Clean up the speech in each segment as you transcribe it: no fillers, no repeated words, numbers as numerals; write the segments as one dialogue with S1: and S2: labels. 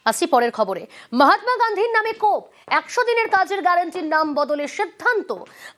S1: আসি পরের খবরে। মহাত্মা গান্ধীর নামে কোপ, 100 দিনের কাজের গ্যারান্টির নাম বদলের সিদ্ধান্ত।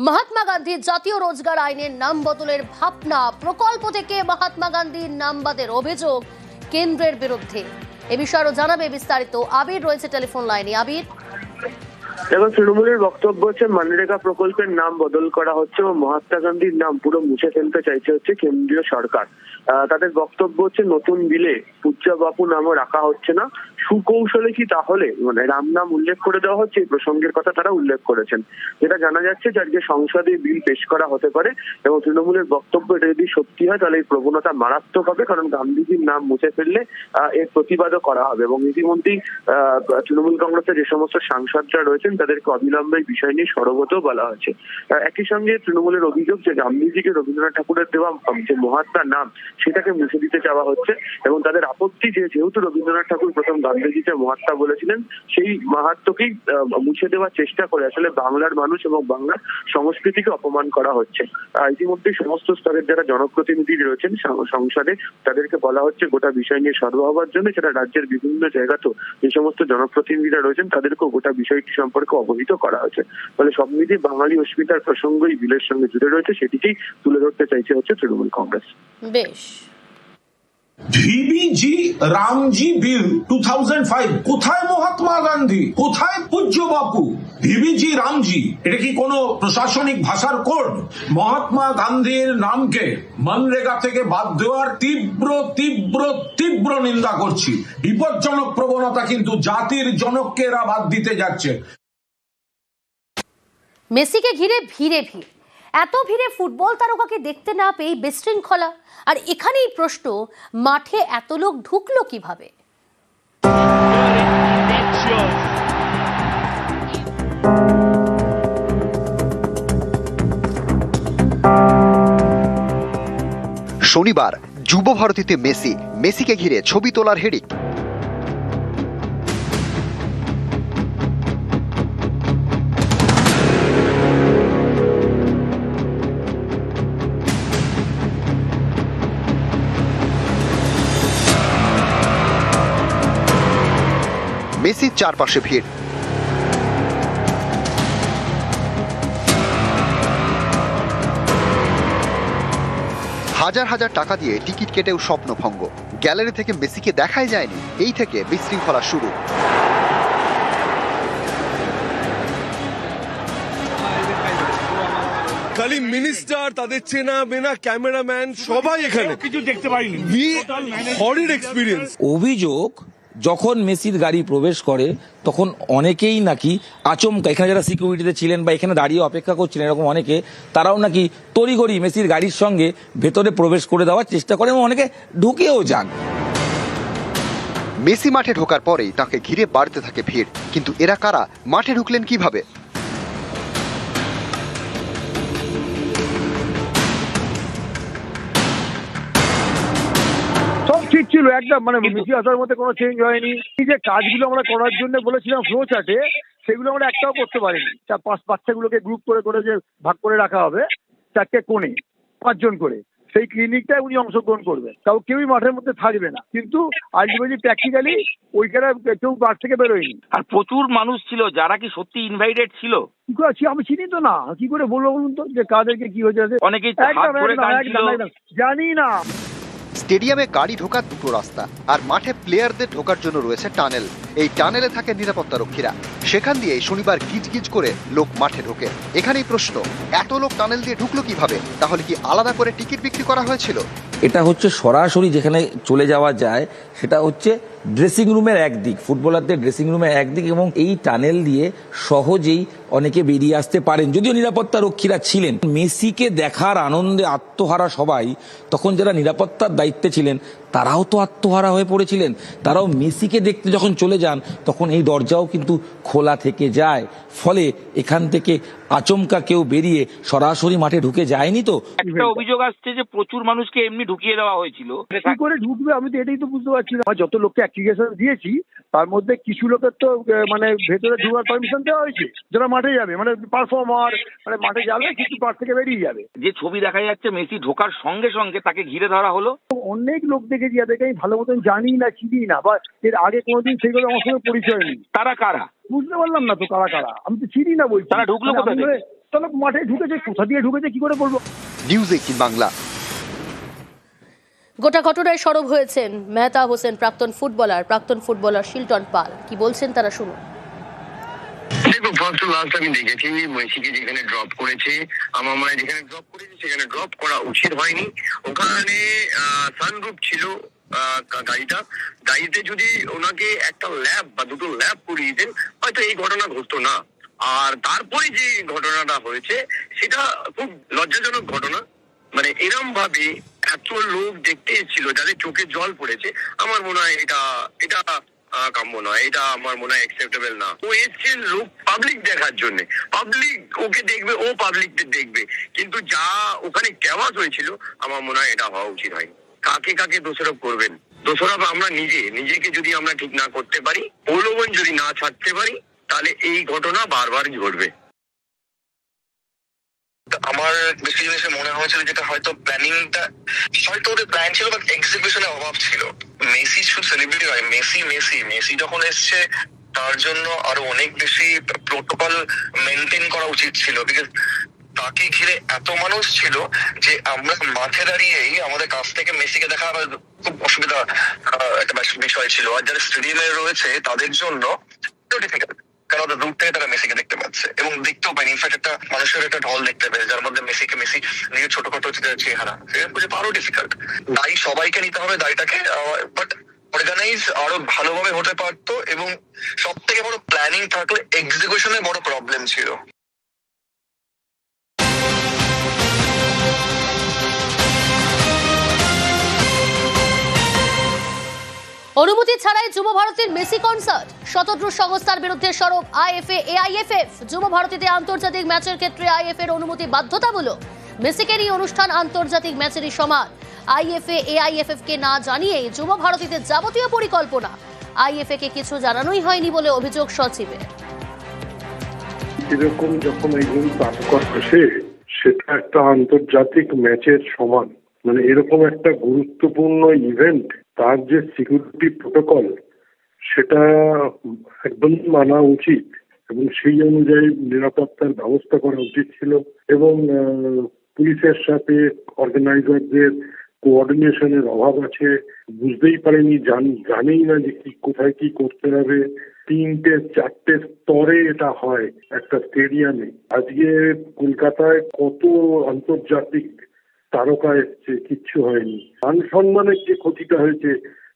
S1: মহাত্মা গান্ধীর জাতীয় রোজগার আইনের নাম বদলের ভাবনা, প্রকল্প থেকে মহাত্মা গান্ধীর নাম বাদের অভিযোগ কেন্দ্রের বিরুদ্ধে। এ বিষয়ে আরো জানাবে বিস্তারিত আবির রয়েছে টেলিফোন লাইনে। আবির,
S2: এবং তৃণমূলের বক্তব্য হচ্ছে মানরেগা প্রকল্পের নাম বদল করা হচ্ছে এবং মহাত্মা গান্ধীর নাম পুরো মুছে ফেলতে চাইছে হচ্ছে কেন্দ্রীয় সরকার। তাদের বক্তব্য হচ্ছে নতুন বিলে পূজ্য বাপু নামও রাখা হচ্ছে না। সুকৌশলে কি তাহলে মানে রাম নাম উল্লেখ করে দেওয়া হচ্ছে? এই প্রসঙ্গের কথা তারা উল্লেখ করেছেন। যেটা জানা যাচ্ছে যে আজকে সংসদে বিল পেশ করা হতে পারে এবং তৃণমূলের বক্তব্য এটা যদি সত্যি হয় তাহলে এই প্রবণতা মারাত্মক হবে, কারণ গান্ধীজির নাম মুছে ফেললে এর প্রতিবাদও করা হবে। এবং ইতিমধ্যেই তৃণমূল কংগ্রেসের যে সমস্ত সাংসদরা রয়েছেন তাদেরকে অবিলম্বে এই বিষয় নিয়ে সরবতেও বলা হয়েছে। একই সঙ্গে তৃণমূলের অভিযোগ যে গান্ধীজিকে রবীন্দ্রনাথ ঠাকুরের দেওয়া যে মহাত্মার নাম সেটাকে মুছে দিতে চাওয়া হচ্ছে এবং তাদের আপত্তি যে যেহেতু রবীন্দ্রনাথ ঠাকুর প্রথম গান্ধীজিকে মহাত্মা বলেছিলেন, সেই মাহাত্ম্যকেই মুছে দেওয়ার চেষ্টা করে আসলে বাংলার মানুষ এবং বাংলার সংস্কৃতিকে অপমান করা হচ্ছে। ইতিমধ্যে সমস্ত স্তরের যারা জনপ্রতিনিধি রয়েছেন সংসদে তাদেরকে বলা হচ্ছে গোটা বিষয় নিয়ে সরব হওয়ার জন্য। সেটা রাজ্যের বিভিন্ন জায়গাতেও যে সমস্ত জনপ্রতিনিধিরা রয়েছেন তাদেরকেও গোটা বিষয়টি সম্পর্কে অবহিত করা হয়েছে। ফলে সব মিলিয়ে বাঙালি অস্মিতার প্রসঙ্গ এই বিলের সঙ্গে জুড়ে রয়েছে, সেটিকেই তুলে ধরতে চাইছে হচ্ছে তৃণমূল কংগ্রেস।
S1: বেশ।
S3: ভিবিজি রামজি বিল 2005, কোথায় মহাত্মা গান্ধী, কোথায় পূজ্য বাপু? ভিবিজি রামজি এটা কি কোনো প্রশাসনিক ভাষার কোড? মহাত্মা গান্ধীর নামকে মনরেগা থেকে বাদ দেওয়ার তীব্র তীব্র তীব্র নিন্দা করছি। বিপজ্জনক প্রবণতা, কিন্তু জাতির জনককে এরা বাদ দিতে যাচ্ছে।
S1: মেসিকে ঘিরে ভিড়ে ভিড়, এত ভিড়ে ফুটবল তারকাকে দেখতে না পেয়ে বিশৃঙ্খলা। আর এখানেই প্রশ্ন, মাঠে এত লোক ঢুকলো কিভাবে?
S4: শনিবার যুব ভারতীতে মেসিকে ঘিরে ছবি তোলার হেডিক। মেসির চারপাশে ভিড়। হাজার হাজার টাকা দিয়ে টিকিট কেটেও স্বপ্নভঙ্গ। গ্যালারি থেকে মেসিকে দেখাই যায়নি, এই থেকে বিশৃঙ্খলা শুরু।
S5: খালি মিনিস্টার, তাদের চেনা বেনা ক্যামেরাম্যান সবাই এখানে, কিছু দেখতে পাইনি। হরিড এক্সপিরিয়েন্স।
S6: অভিযোগ, যখন মেসির গাড়ি প্রবেশ করে তখন অনেকেই নাকি আচমকা, এখানে যারা সিকিউরিটিতে ছিলেন বা এখানে দাঁড়িয়ে অপেক্ষা করছিলেন এরকম অনেকে, তারাও নাকি তড়িঘড়ি মেসির গাড়ির সঙ্গে ভেতরে প্রবেশ করে দেওয়ার চেষ্টা করে এবং অনেকে ঢুকেও যান।
S4: মেসি মাঠে ঢোকার পরেই তাকে ঘিরে বাড়তে থাকে ভিড়। কিন্তু এরা কারা? মাঠে ঢুকলেন কিভাবে?
S7: সব ঠিক ছিল একদম, মানে মেসি আসার মধ্যে কোনো চেঞ্জ হয়নি। এই যে কাজগুলো আমরা করার জন্য বলেছিলাম ফ্লো চার্টে, সেগুলো আমরা একটাও করতে পারিনি। বাচ্চাগুলোকে গ্রুপ করে করে যে ভাগ করে রাখা হবে 4টে কোণে 5 জন করে, সেই ক্লিনিকটায় উনি অংশগ্রহণ করবেন। তাও কেউই মাঠের মধ্যে থাকবে না, কিন্তু আলটিমেটলি প্র্যাকটিক্যালি ওইখানে কেউ মাঠ থেকে বেরোয়নি।
S8: আর প্রচুর মানুষ ছিল যারা কি সত্যি ইনভাইটেড ছিল।
S7: কি করে আমি চিনি তো না, কি করে বলবো বলুন তো যে কাদেরকে কি হয়েছে?
S8: অনেকেই
S7: জানি না।
S4: স্টেডিয়ামে গাড়ি ঢোকার দুটো রাস্তা, আর মাঠে প্লেয়ারদের ঢোকার জন্য রয়েছে টানেল। এই টানেলে থাকে নিরাপত্তা রক্ষীরা, সেখান দিয়ে শনিবার গিজগিজ করে লোক মাঠে ঢোকে। এখানেই প্রশ্ন, এত লোক টানেল দিয়ে ঢুকলো কিভাবে? তাহলে কি আলাদা করে টিকিট বিক্রি করা হয়েছিল?
S6: এটা হচ্ছে সরাসরি যেখানে চলে যাওয়া যায়, সেটা হচ্ছে ড্রেসিং রুমের একদিক, ফুটবলারদের ড্রেসিং রুমের একদিক, এবং এই টানেল দিয়ে সহজেই অনেকে বেরিয়ে আসতে পারেন, যদিও নিরাপত্তা রক্ষীরা ছিলেন। মেসিকে দেখার আনন্দে আত্মহারা সবাই, তখন যারা নিরাপত্তার দায়িত্বে ছিলেন তারাও তো আত্মহারা হয়ে পড়েছিলেন। তারাও মেসিকে দেখতে যখন চলে যান তখন এই দরজাও কিন্তু খোলা থেকে যায়, ফলে এখান থেকে আচমকা কেউ বেরিয়ে সরাসরি মাঠে ঢুকে যায়নি। তো
S8: একটা অভিযোগ আসছে যে প্রচুর মানুষকে এমনি ঢুকিয়ে দেওয়া হয়েছিল।
S7: কি করে ঢুকবে আমি তো এটাই তো বুঝতে পারছি না। যত লোককে অ্যাপ্লিকেশন দিয়েছি তার মধ্যে কিছু লোকের তো মানে ভেতরে ঢোকার পারমিশন দেওয়া হয়েছে, যারা মাঠে যাবে, মানে পারফর্মার, মানে মাঠে যাবে, কিছু মাঠ থেকে বেরিয়ে যাবে।
S8: যে ছবি দেখা যাচ্ছে মেসি ঢোকার সঙ্গে সঙ্গে তাকে ঘিরে ধরা হলো।
S7: অনেক লোক দেখেছি যাদেরকে আমি ভালো মতন জানি না, চিনি না, বা এর আগে কোনোদিন সেইভাবে আমার সঙ্গে পরিচয় নেই।
S8: তারা কারা?
S7: বুঝতে পারলাম না তো কারা কারা, আমি তো চিনি না বলছি।
S8: তারা ঢুকলো কোথা থেকে?
S7: তাহলে মাঠে ঢুকেছে, কোথা দিয়ে ঢুকেছে কি করে বলবো।
S4: নিউজ 18 বাংলা।
S1: গোটা ঘটনায় সরব হয়েছেন মেহতা হোসেন, প্রাক্তন ফুটবলার শিলটন পাল। কি বলছেন তারা শুনুন।
S9: দেখো, ফার্স্ট টু লাস্ট আমি দেখেছি মেসিকে যেখানে ড্রপ করেছে, আমার মনে হয় যেখানে ড্রপ করেছে সেখানে ড্রপ করা উচিত হয়নি। ওখানে সানরুফ ছিল গাড়িতে যদি ওনাকে একটা ল্যাব বা দুটো ল্যাব করিয়ে দিতেন হয়তো এই ঘটনা ঘটতো না। আর তারপরে যে ঘটনাটা হয়েছে সেটা খুব লজ্জাজনক ঘটনা। মানে এরম ভাবে এত লোক দেখতে এসেছিল যাদের চোখে জল পড়েছে, আমার মনে হয় এটা কাম্য নয়, এটা আমার মনে হয় অ্যাকসেপ্টেবল না। ও এসছে লোক পাবলিক দেখার জন্য, পাবলিক ওকে দেখবে, ও পাবলিকদের দেখবে, কিন্তু যা ওখানে ক্যাওয়াস হয়েছিল আমার মনে হয় এটা হওয়া উচিত হয়নি। কাকে কাকে দোষারোপ করবেন? দোষারোপ আমরা নিজেকে যদি আমরা ঠিক না করতে পারি, প্রলোভন যদি না ছাড়তে পারি, তাহলে এই ঘটনা বারবার ঘটবে। আমার বেশি জিনিসে মনে হয়েছিল যেটা হয়তো প্ল্যানিংটা হয়তো ওদের প্ল্যান ছিল, বাট এক্সিকিউশনের অভাব ছিল। মেসি শুধু সেলিব্রিটি হয়, মেসি যখন এসছে তার জন্য আরো অনেক বেশি প্রোটোকল মেনটেন করা উচিত ছিল। বিকজ তাকে ঘিরে এত মানুষ ছিল যে আমরা মাঠে দাঁড়িয়েই আমাদের কাছ থেকে মেসিকে দেখা খুব অসুবিধা একটা বিষয় ছিল। আর যারা স্টেডিয়ামে রয়েছে তাদের জন্য ডিফিকাল্ট, কারণ ওদের দূর থেকে তারা মেসিকে দেখতে পাচ্ছে এবং দেখতেও পায়নি। ইনফ্যাক্ট একটা মানুষের একটা ঢল দেখতে পেয়েছে যার মধ্যে মেসি নিজের ছোটখাটো চেহারা, সেটা আরো ডিফিকাল্ট। দায়ী সবাইকে নিতে হবে দায়টাকে, বাট অর্গানাইজ আরো ভালোভাবে হতে পারতো এবং সব থেকে বড় প্ল্যানিং থাকলে এক্সিকিউশনে বড় প্রবলেম ছিল।
S1: অনুমতি ছাড়াই যুব ভারতীর মেসি কনসার্ট, শতদ্রু সংস্থার বিরুদ্ধে সরব আইএফএ এআইএফএফ। যুব ভারতীতে আন্তর্জাতিক ম্যাচের ক্ষেত্রে আইএফএর অনুমতি বাধ্যতামূলক। মেসিকের এই অনুষ্ঠান আন্তর্জাতিক ম্যাচেরই সমান। আইএফএ এআইএফএফ কে না জানিয়েই যুব ভারতীতে যাবতীয় পরিকল্পনা। আইএফএ কে কিছু জানানোই হয়নি বলে অভিযোগ সচিবের।
S10: এরকম যখন একজন তারকা আসে সেটা একটা আন্তর্জাতিক ম্যাচের সমান, মানে এরকম একটা গুরুত্বপূর্ণ ইভেন্ট, তার যে সিকিউরিটি প্রোটোকল সেটা একদম মানা উচিত এবং সেই অনুযায়ী নিরাপত্তার ব্যবস্থা করা উচিত ছিল। এবং পুলিশের সাথে অর্গানাইজারদের কোঅর্ডিনেশনের অভাব আছে, বুঝতেই পারেনি, জানেই না যে কি কোথায় কি করতে হবে। 3-4 স্তরে এটা হয় একটা স্টেডিয়ামে। আজকে কলকাতায় কত আন্তর্জাতিক তারকা এসছে, কিচ্ছু হয়নি। মান সম্মানের যে ক্ষতিটা হয়েছে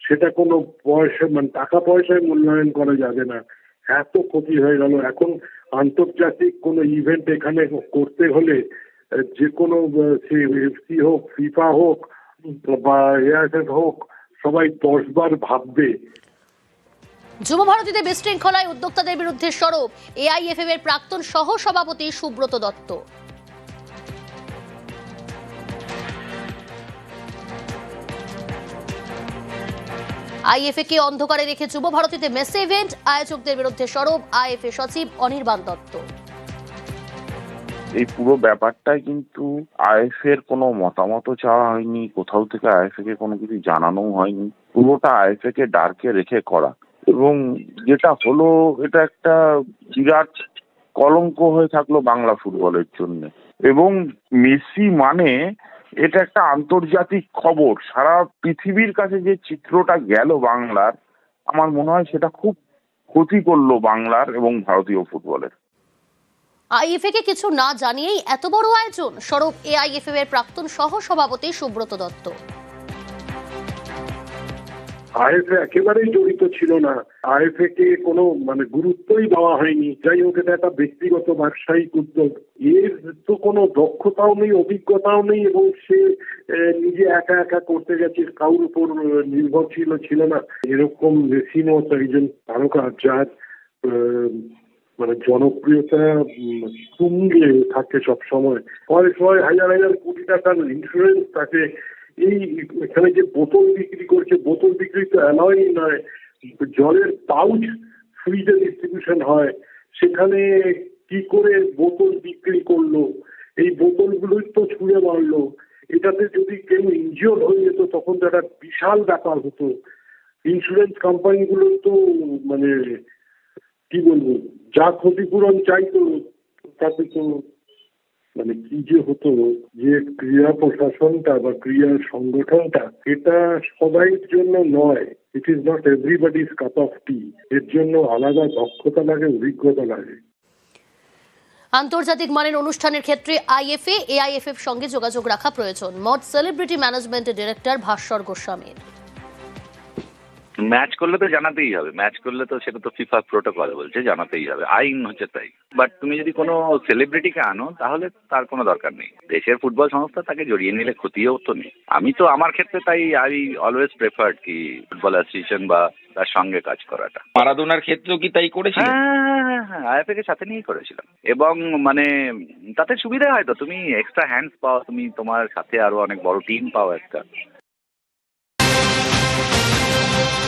S10: সেটা কোনো পয়সা, মানে টাকা পয়সায় মূল্যায়ন করা যাবে না। এত ক্ষতি হয়ে গেল। এখন আন্তর্জাতিক কোনো ইভেন্ট এখানে করতে হলে যে কোনো এফসি হোক, ফিফা হোক বা এআইএফএফ হোক, সবাই 10 বার ভাববে।
S1: যুব ভারতীতে বিশৃঙ্খলায় উদ্যোক্তাদের বিরুদ্ধে সরব এআইএফএফ এর প্রাক্তন সহ সভাপতি সুব্রত দত্ত। আইএফএ কে অন্ধকারে রেখে যুব ভারতীতে মেসি ইভেন্ট, আয়োজকদের বিরুদ্ধে সরব আইএফএ সচিব অনির্বাণ দত্ত।
S11: এই পুরো ব্যাপারটাই কিন্তু আইএফএ এর কোনো মতামত চাওয়া হয়নি, কোথাও থেকে আইএফএ কে কোনো কিছু জানানোও হয়নি। পুরোটা আইএফএ কে ডার্কে রেখে করা, এবং যেটা হলো এটা একটা বিরাট কলঙ্ক হয়ে থাকলো বাংলা ফুটবলের জন্য। এবং মেসি মানে এটা একটা আন্তর্জাতিক খবর, সারা পৃথিবীর কাছে যে চিত্রটা গেল বাংলার, আমার মনে হয় সেটা খুব ক্ষতি করলো বাংলার এবং ভারতীয় ফুটবলের।
S1: আইএফএ কে কিছু না জানিয়েই এত বড় আয়োজন, সরব এআইএফএফ এর প্রাক্তন সহ সভাপতি সুব্রত দত্ত।
S10: আইএফএ একেবারেই জড়িত ছিল না, আইএফএ কে কোনো গুরুত্বই দেওয়া হয়নি। যাই হোক, এটা একটা ব্যক্তিগত ব্যবসায়িক উদ্যোগ, এর তো কোনো দক্ষতাও নেই, অভিজ্ঞতাও নেই, এবং সে নিজে একা একা করতে গেছে, কারোর উপর নির্ভরশীল ছিল না। এরকম মেসির মতো একজন তারকা যার জনপ্রিয়তা তুঙ্গে থাকে সব সময়, হাজার হাজার কোটি টাকার ইন্স্যুরেন্স থাকে। এই এখানে যে বোতল বিক্রি করছে, বোতল বিক্রি তো অ্যালয় নয়, জলের পাউচ ফ্রিজে ডিস্ট্রিবিউশন হয়, সেখানে কি করে বোতল বিক্রি করলো, এই বোতলগুলোই তো ছুঁড়ে মারলো। এটাতে যদি কেউ ইনজিওর হয়ে যেত তখন তো একটা বিশাল ব্যাপার হতো। ইন্স্যুরেন্স কোম্পানিগুলো তো মানে কি বলবো, যা ক্ষতিপূরণ চাইতো তাতে তো মানে কি যে হতো, যে ক্রীড়া প্রশাসনটা বা ক্রীড়া সংগঠনটা এটা সবাইয়ের জন্য নয়। It is not everybody's cup of tea. এর জন্য আলাদা দক্ষতা লাগে, অভিজ্ঞতা লাগে।
S1: আন্তর্জাতিক মানের অনুষ্ঠানের ক্ষেত্রে আইএফএ এআইএফএফ সঙ্গে যোগাযোগ রাখা প্রয়োজন, মত সেলিব্রিটি ম্যানেজমেন্টের ডিরেক্টর ভাস্বর গোস্বামীর।
S12: ম্যাচ করলে তো জানাতেই হবে, ম্যাচ করলে তো সেটা তো ফিফা প্রোটোকল বলছে জানাতেই হবে, আইন হচ্ছে তাই। বাট তুমি যদি কোনো সেলিব্রিটিকে আনো তাহলে তার কোনো দরকার নেই। দেশের ফুটবল সংস্থা তাকে জড়িয়ে নিলে ক্ষতিও তো নেই। আমি তো আমার ক্ষেত্রে তাই আই অলওয়েজ প্রেফার্ড কি ফুটবল অ্যাসোসিয়েশন বা তার সঙ্গে কাজ করাটা।
S6: মারাদোনার ক্ষেত্রেও কি তাই করেছিল?
S12: হ্যাঁ, আইএফএ কে সাথে নিয়েই করেছিলাম। এবং মানে তাতে সুবিধা হয় তো, তুমি এক্সট্রা হ্যান্ডস পাও, তুমি তোমার সাথে আরো অনেক বড় টিম পাও একটা।